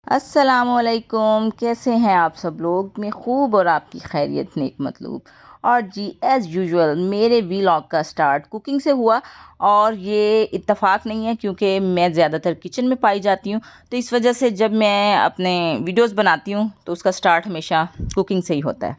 अस्सलामुअलैकुम, कैसे हैं आप सब लोग। मैं खूब और आपकी खैरियत नेक मतलूब। और जी एज़ यूजुअल मेरे वीलॉग का स्टार्ट कुकिंग से हुआ। और ये इत्तेफाक नहीं है क्योंकि मैं ज़्यादातर किचन में पाई जाती हूँ, तो इस वजह से जब मैं अपने वीडियोस बनाती हूँ तो उसका स्टार्ट हमेशा कुकिंग से ही होता है।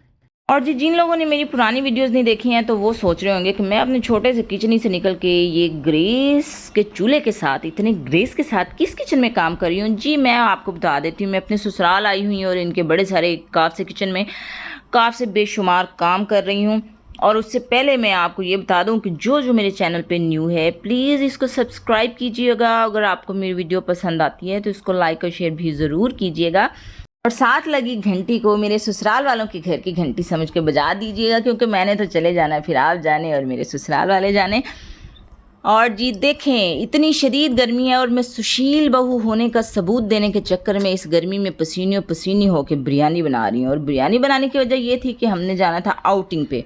और जी जिन लोगों ने मेरी पुरानी वीडियोस नहीं देखी हैं तो वो सोच रहे होंगे कि मैं अपने छोटे से किचन ही से निकल के ये ग्रेस के चूल्हे के साथ, इतने ग्रेस के साथ किस किचन में काम कर रही हूँ। जी मैं आपको बता देती हूँ, मैं अपने ससुराल आई हुई और इनके बड़े सारे काफ से किचन में काफ से बेशुमार काम कर रही हूँ। और उससे पहले मैं आपको ये बता दूं कि जो जो मेरे चैनल पे न्यू है प्लीज़ इसको सब्सक्राइब कीजिएगा। अगर आपको मेरी वीडियो पसंद आती है तो इसको लाइक और शेयर भी ज़रूर कीजिएगा। और साथ लगी घंटी को मेरे ससुराल वालों के घर की घंटी समझ के बजा दीजिएगा, क्योंकि मैंने तो चले जाना है, फिर आप जाने और मेरे ससुराल वाले जाने। और जी देखें, इतनी शदीद गर्मी है और मैं सुशील बहू होने का सबूत देने के चक्कर में इस गर्मी में पसीनों पसीनी होकर बिरयानी बना रही हूँ। और बिरयानी बनाने की वजह ये थी कि हमने जाना था आउटिंग पे,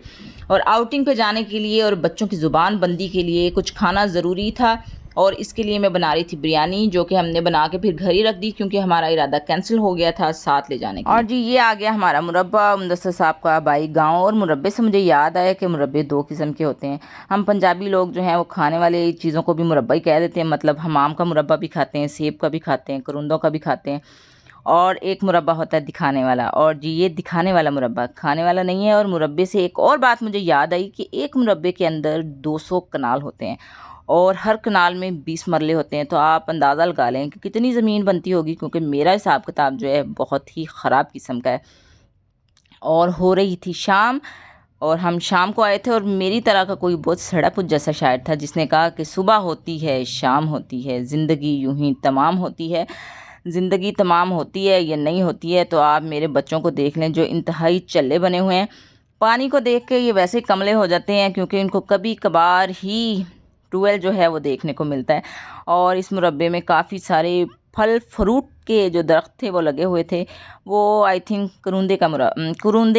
और आउटिंग पे जाने के लिए और बच्चों की ज़ुबान बंदी के लिए कुछ खाना ज़रूरी था। और इसके लिए मैं बना रही थी बिरयानी, जो कि हमने बना के फिर घर ही रख दी क्योंकि हमारा इरादा कैंसिल हो गया था साथ ले जाने का। और जी ये आ गया हमारा मुरब्बा मुदस्सर साहब का बाई गांव। और मुरब्बे से मुझे याद आया कि मुरब्बे दो किस्म के होते हैं। हम पंजाबी लोग जो हैं वो खाने वाले चीज़ों को भी मुरब्बा ही कह देते हैं, मतलब हम आम का मुरब्बा भी खाते हैं, सेब का भी खाते हैं, करुंदों का भी खाते हैं। और एक मुरब्बा होता है दिखाने वाला, और जी ये दिखाने वाला मुरब्बा खाने वाला नहीं है। और मुरब्बे से एक और बात मुझे याद आई कि एक मुरब्बे के अंदर 200 कनाल होते हैं और हर कनाल में 20 मरले होते हैं। तो आप अंदाज़ा लगा लें कि कितनी ज़मीन बनती होगी, क्योंकि मेरा हिसाब किताब जो है बहुत ही ख़राब किस्म का है। और हो रही थी शाम, और हम शाम को आए थे, और मेरी तरह का कोई बहुत सड़पुत जैसा शायर था जिसने कहा कि सुबह होती है शाम होती है, ज़िंदगी यूं ही तमाम होती है। ज़िंदगी तमाम होती है या नहीं होती है तो आप मेरे बच्चों को देख लें जो इंतहाई चल्ले बने हुए हैं। पानी को देख के ये वैसे ही कमले हो जाते हैं क्योंकि इनको कभी कभार ही ट्यूबवेल जो है वो देखने को मिलता है। और इस मुरब्बे में काफ़ी सारे फल फ्रूट के जो दरख्त थे वो लगे हुए थे। वो आई थिंक करूंदे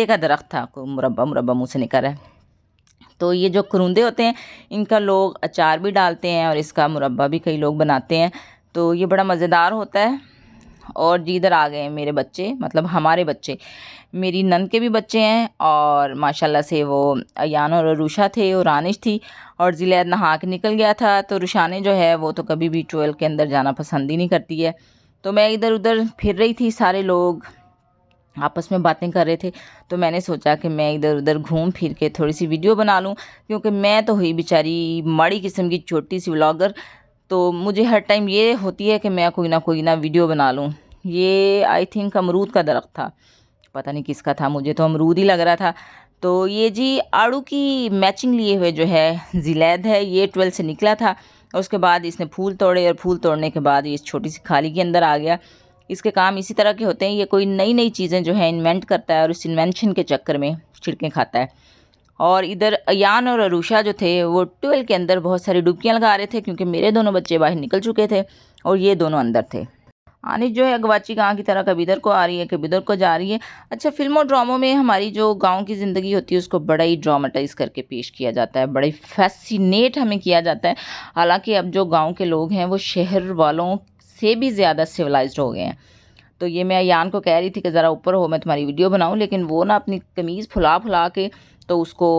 का दरख्त था। मुरब्बा मुरब्बा मुँह से निकल रहा है। तो ये जो करूंदे होते हैं इनका लोग अचार भी डालते हैं और इसका मुरब्बा भी कई लोग बनाते हैं, तो ये बड़ा मज़ेदार होता है। और जी इधर आ गए हैं मेरे बच्चे, मतलब हमारे बच्चे, मेरी नंद के भी बच्चे हैं। और माशाल्लाह से वो अयान और अरूशा थे और रानिश थी। और ज़िलैद नहा के निकल गया था। तो रुशाने जो है वो तो कभी भी ट्वेल के अंदर जाना पसंद ही नहीं करती है। तो मैं इधर उधर फिर रही थी, सारे लोग आपस में बातें कर रहे थे, तो मैंने सोचा कि मैं इधर उधर घूम फिर के थोड़ी सी वीडियो बना लूं, क्योंकि मैं तो हुई बेचारी माड़ी किस्म की छोटी सी व्लॉगर। तो मुझे हर टाइम ये होती है कि मैं कोई ना वीडियो बना लूं। ये आई थिंक अमरूद का दरख्त था, पता नहीं किसका था, मुझे तो अमरूद ही लग रहा था। तो ये जी आड़ू की मैचिंग लिए हुए जो है ज़िलैद है, ये 12 से निकला था। और उसके बाद इसने फूल तोड़े, और फूल तोड़ने के बाद ये इस छोटी सी खाली के अंदर आ गया। इसके काम इसी तरह के होते हैं, ये कोई नई नई चीज़ें जो है इन्वेंट करता है और इस इन्वेंशन के चक्कर में छिड़कें खाता है। और इधर अयान और अरूशा जो थे वो ट्वेल के अंदर बहुत सारी डुबकियां लगा रहे थे, क्योंकि मेरे दोनों बच्चे बाहर निकल चुके थे और ये दोनों अंदर थे। आनिश जो है गवाची गाँव की तरह कभी इधर को आ रही है कभी इधर को जा रही है। अच्छा, फिल्मों ड्रामों में हमारी जो गांव की ज़िंदगी होती है उसको बड़ा ही ड्रामेटाइज करके पेश किया जाता है, बड़ा ही फैसिनेट हमें किया जाता है। हालांकि अब जो गांव के लोग हैं वो शहर वालों से भी ज़्यादा सिविलाइज्ड हो गए हैं। तो ये मैं अयान को कह रही थी कि ज़रा ऊपर हो, मैं तुम्हारी वीडियो बनाऊं, लेकिन वो ना अपनी कमीज़ फुला फुला के तो उसको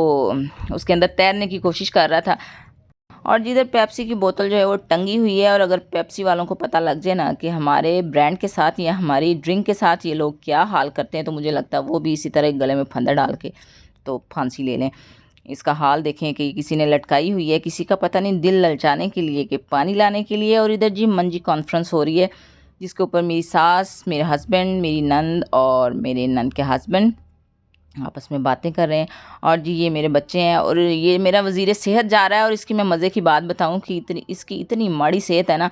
उसके अंदर तैरने की कोशिश कर रहा था। और जिधर पेप्सी की बोतल जो है वो टंगी हुई है, और अगर पेप्सी वालों को पता लग जाए ना कि हमारे ब्रांड के साथ या हमारी ड्रिंक के साथ ये लोग क्या हाल करते हैं, तो मुझे लगता है वो भी इसी तरह गले में फंदा डाल के तो फांसी ले लें। इसका हाल देखें कि किसी ने लटकाई हुई है, किसी का पता नहीं दिल ललचाने के लिए कि पानी लाने के लिए। और इधर जी मंजी कॉन्फ्रेंस हो रही है जिसके ऊपर मेरी सास, मेरे हस्बैंड, मेरी नंद और मेरे नंद के हस्बैंड आपस में बातें कर रहे हैं। और जी ये मेरे बच्चे हैं, और ये मेरा वज़ीर सेहत जा रहा है। और इसकी मैं मज़े की बात बताऊं कि इसकी इतनी माड़ी सेहत है ना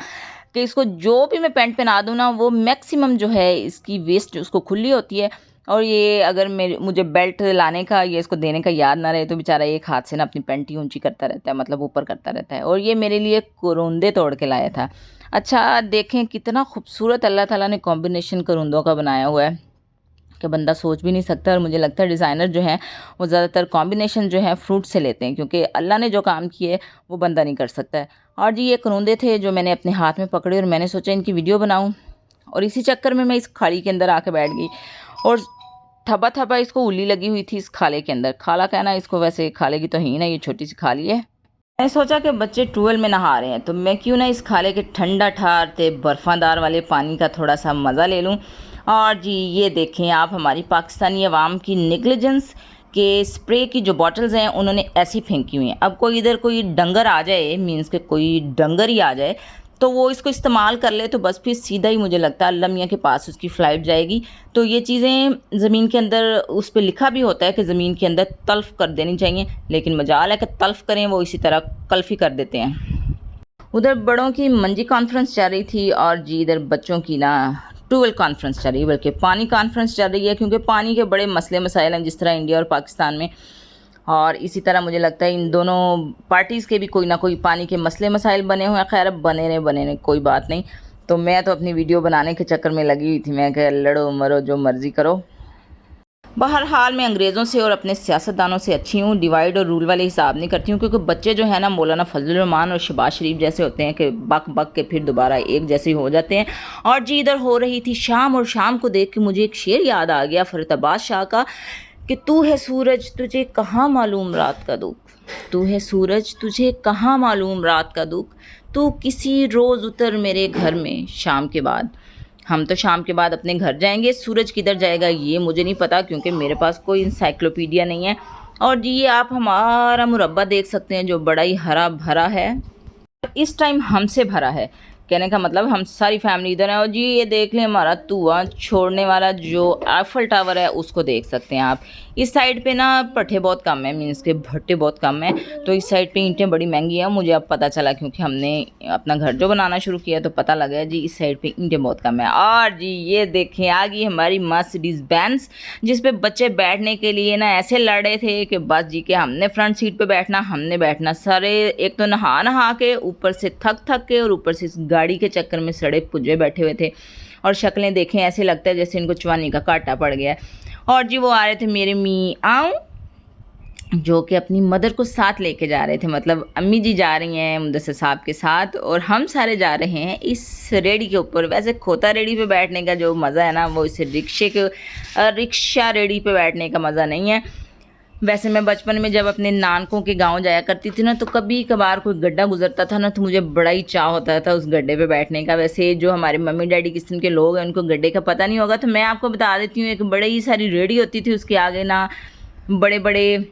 कि इसको जो भी मैं पैंट पहना दूं ना वो मैक्सिमम जो है इसकी वेस्ट उसको खुली होती है। और ये अगर मुझे बेल्ट लाने का या इसको देने का याद ना रहे तो बेचारा एक हाथ से ना अपनी पैंट ही ऊंची करता रहता है, मतलब ऊपर करता रहता है। और ये मेरे लिए करोंदे तोड़ के लाया था। अच्छा देखें कितना खूबसूरत अल्लाह ताला ने कॉम्बिनेशन करोंदों का बनाया हुआ है कि बंदा सोच भी नहीं सकता। और मुझे लगता है डिज़ाइनर जो हैं वो ज़्यादातर कॉम्बिनेशन जो है फ्रूट से लेते हैं, क्योंकि अल्लाह ने जो काम किए वो बंदा नहीं कर सकता है। और जी ये करोंदे थे जो मैंने अपने हाथ में पकड़े और मैंने सोचा इनकी वीडियो बनाऊं। और इसी चक्कर में मैं इस खाड़ी के अंदर आके बैठ गई और थपा थपा इसको उल्ली लगी हुई थी इस खाले के अंदर। खाला कहना इसको, वैसे खाले की तो ही ना, ये छोटी सी खाली है। मैंने सोचा कि बच्चे ट्यूबवेल में नहा रहे हैं तो मैं क्यों ना इस खाले के ठंडा ठारते बर्फ़ादार वाले पानी का थोड़ा सा मज़ा ले लूं। और जी ये देखें आप, हमारी पाकिस्तानी अवाम की नेग्लिजेंस के स्प्रे की जो बॉटल्स हैं उन्होंने ऐसी फेंकी हुई हैं। अब कोई इधर कोई डंगर आ जाए, मीन्स के कोई डंगर ही आ जाए तो वो इसको इस्तेमाल कर ले तो बस फिर सीधा ही मुझे लगता है अल्लाह मियाँ के पास उसकी फ़्लाइट जाएगी। तो ये चीज़ें ज़मीन के अंदर, उस पर लिखा भी होता है कि ज़मीन के अंदर तल्फ़ कर देनी चाहिए, लेकिन मजाल है कि तल्फ़ करें वो इसी तरह कल्फ़ ही कर देते हैं। उधर बड़ों की मंजी कॉन्फ्रेंस चल रही थी और जी इधर बच्चों की ना ट्यूबवेल कॉन्फ्रेंस चल रही है, बल्कि पानी कॉन्फ्रेंस चल रही है, क्योंकि पानी के बड़े मसले मसाइल हैं जिस तरह इंडिया और पाकिस्तान में। और इसी तरह मुझे लगता है इन दोनों पार्टीज़ के भी कोई ना कोई पानी के मसले मसाइल बने हुए हैं। खैर अब बने नहीं कोई बात नहीं। तो मैं तो अपनी वीडियो बनाने के चक्कर में लगी हुई थी, मैं कह लड़ो मरो जो मर्ज़ी करो। बहरहाल मैं अंग्रेज़ों से और अपने सियासतदानों से अच्छी हूँ, डिवाइड और रूल वाले हिसाब नहीं करती हूँ, क्योंकि बच्चे जो है ना मौलाना फजलुर रहमान और शहबाज शरीफ जैसे होते हैं कि बक बक के फिर दोबारा एक जैसे हो जाते हैं। और जी इधर हो रही थी शाम, और शाम को देख के मुझे एक शेर याद आ गया फरीदाबाद शाह का कि तू है सूरज तुझे कहाँ मालूम रात का दुख, तू है सूरज तुझे कहाँ मालूम रात का दुख, तू किसी रोज़ उतर मेरे घर में शाम के बाद। हम तो शाम के बाद अपने घर जाएंगे, सूरज किधर जाएगा ये मुझे नहीं पता, क्योंकि मेरे पास कोई इंसाइक्लोपीडिया नहीं है। और जी ये आप हमारा मुरब्बा देख सकते हैं जो बड़ा ही हरा भरा है, इस टाइम हमसे भरा है। कहने का मतलब हम सारी फैमिली इधर है। और जी ये देख लें हमारा धुआं छोड़ने वाला जो आईफल टावर है उसको देख सकते हैं आप। इस साइड पे ना भट्ठे बहुत कम है, मीन्स के भट्टे बहुत कम है, तो इस साइड पे ईंटें बड़ी महंगी हैं। मुझे अब पता चला क्योंकि हमने अपना घर जो बनाना शुरू किया तो पता लगा जी इस साइड पे ईंटें बहुत कम है। और जी ये देखें आ गई हमारी मर्सिडीज़ बेंज, जिस पे बच्चे बैठने के लिए ना ऐसे लड़ रहे थे कि बस जी के हमने फ्रंट सीट पे बैठना, हमने बैठना। सारे एक तो नहा के ऊपर से थक के और ऊपर से इस गाड़ी के चक्कर में सड़े पुजे बैठे हुए थे। और शक्लें देखें ऐसे लगता है जैसे इनको चवानी का कांटा पड़ गया। और जी वो आ रहे थे मेरे मी आऊँ, जो कि अपनी मदर को साथ लेके जा रहे थे, मतलब अम्मी जी जा रही हैं मुदस्सिर साहब के साथ और हम सारे जा रहे हैं इस रेडी के ऊपर। वैसे खोता रेडी पे बैठने का जो मज़ा है ना वो इस रिक्शा रेडी पे बैठने का मज़ा नहीं है। वैसे मैं बचपन में जब अपने नानकों के गांव जाया करती थी ना तो कभी कभार कोई गड्ढा गुजरता था ना तो मुझे बड़ा ही चाह होता था उस गड्ढे पे बैठने का। वैसे जो हमारे मम्मी डैडी किस्म के लोग हैं उनको गड्ढे का पता नहीं होगा, तो मैं आपको बता देती हूँ। एक बड़ी ही सारी रेडी होती थी, उसके आगे ना बड़े बड़े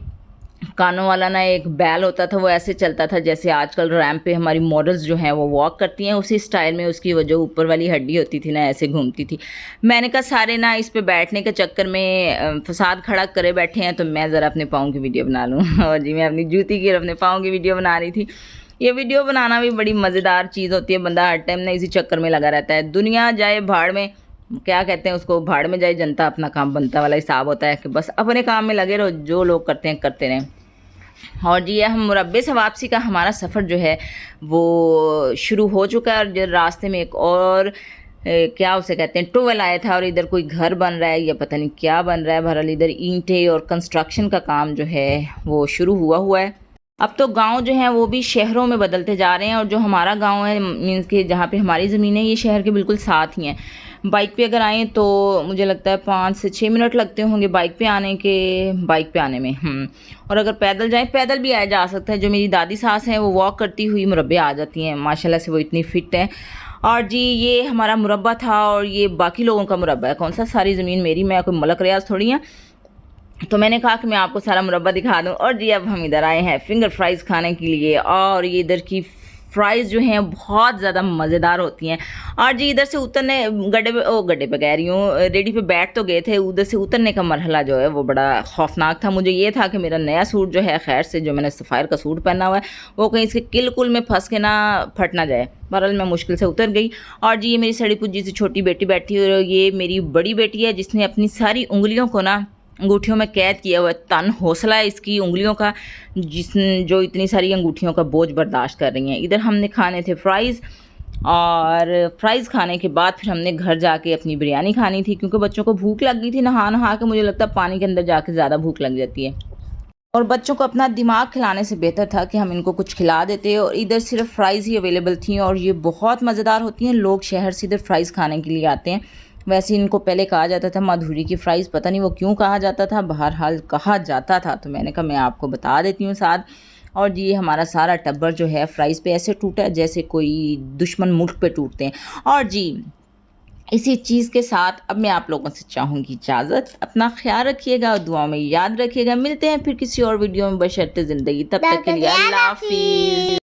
कानों वाला ना एक बैल होता था, वो ऐसे चलता था जैसे आजकल रैंप पे हमारी मॉडल्स जो हैं वो वॉक करती हैं, उसी स्टाइल में उसकी वो जो ऊपर वाली हड्डी होती थी ना ऐसे घूमती थी। मैंने कहा सारे ना इस पे बैठने के चक्कर में फसाद खड़ा करे बैठे हैं तो मैं ज़रा अपने पाँव की वीडियो बना लूँ। और जी मैं अपनी जूती की और अपने पाँव की वीडियो बना रही थी। ये वीडियो बनाना भी बड़ी मज़ेदार चीज़ होती है, बंदा हर टाइम ना इसी चक्कर में लगा रहता है। दुनिया जाए भाड़ में, क्या कहते हैं उसको, भाड़ में जाए जनता अपना काम बनता वाला हिसाब होता है कि बस अपने काम में लगे रहो, जो लोग करते हैं करते रहें। और जी हम मुरब्बे से वापसी का हमारा सफ़र जो है वो शुरू हो चुका है। और रास्ते में एक और क्या उसे कहते हैं टोवेल आया था और इधर कोई घर बन रहा है या पता नहीं क्या बन रहा है। बहरहाल इधर ईंटें और कंस्ट्रक्शन का काम जो है वो शुरू हुआ है। अब तो गांव जो हैं वो भी शहरों में बदलते जा रहे हैं, और जो हमारा गांव है मीन्स के जहाँ पे हमारी ज़मीन है ये शहर के बिल्कुल साथ ही हैं। बाइक पे अगर आएँ तो मुझे लगता है 5 से 6 मिनट लगते होंगे बाइक पे आने में। और अगर पैदल जाएं, पैदल भी आया जा सकता है। जो मेरी दादी सास हैं वो वॉक करती हुई मुरब्बे आ जाती हैं, माशाल्लाह से वो इतनी फ़िट हैं। और जी ये हमारा मुरब्बा था और ये बाकी लोगों का मुरब्बा है। कौन सा, सारी ज़मीन मेरी, मैं कोई मलक रियाज थोड़ी है। तो मैंने कहा कि मैं आपको सारा मुरब्बा दिखा दूं। और जी अब हम इधर आए हैं फिंगर फ्राइज़ खाने के लिए, और ये इधर की फ्राइज़ जो हैं बहुत ज़्यादा मज़ेदार होती हैं। और जी इधर से उतरने गड्ढे पे कह रही हूँ, रेडी पे बैठ तो गए थे, उधर से उतरने का मरहला जो है वो बड़ा खौफनाक था। मुझे ये था कि मेरा नया सूट जो है, खैर से जो मैंने सफ़ायर का सूट पहना हुआ है, वो कहीं इसके किल कुल में फंस के ना फट ना जाए। बहरहाल मैं मुश्किल से उतर गई। और जी ये मेरी सड़ी पुज्जी सी छोटी बेटी बैठी है, और ये मेरी बड़ी बेटी है जिसने अपनी सारी उंगलियों को ना अंगूठियों में कैद किया हुआ है। तन हौसला है इसकी उंगलियों का, जो इतनी सारी अंगूठियों का बोझ बर्दाश्त कर रही हैं। इधर हमने खाने थे फ्राइज़, और फ्राइज़ खाने के बाद फिर हमने घर जाके अपनी बिरयानी खानी थी, क्योंकि बच्चों को भूख लग गई थी। नहा के मुझे लगता है पानी के अंदर जाके ज़्यादा भूख लग जाती है। और बच्चों को अपना दिमाग खिलाने से बेहतर था कि हम इनको कुछ खिला देते। और इधर सिर्फ फ़्राइज़ ही अवेलेबल थी और ये बहुत मज़ेदार होती हैं। लोग शहर से इधर फ़्राइज़ खाने के लिए आते हैं। वैसे इनको पहले कहा जाता था माधुरी की फ़्राइज़, पता नहीं वो क्यों कहा जाता था, बहरहाल कहा जाता था, तो मैंने कहा मैं आपको बता देती हूँ साथ। और जी हमारा सारा टब्बर जो है फ़्राइज़ पे ऐसे टूटा जैसे कोई दुश्मन मुल्क पे टूटते हैं। और जी इसी चीज़ के साथ अब मैं आप लोगों से चाहूँगी इजाज़त। अपना ख़्याल रखिएगा और दुआ में याद रखिएगा। मिलते हैं फिर किसी और वीडियो में बशर्ते ज़िंदगी। तब तक के लिए अल्लाह हाफ़िज़।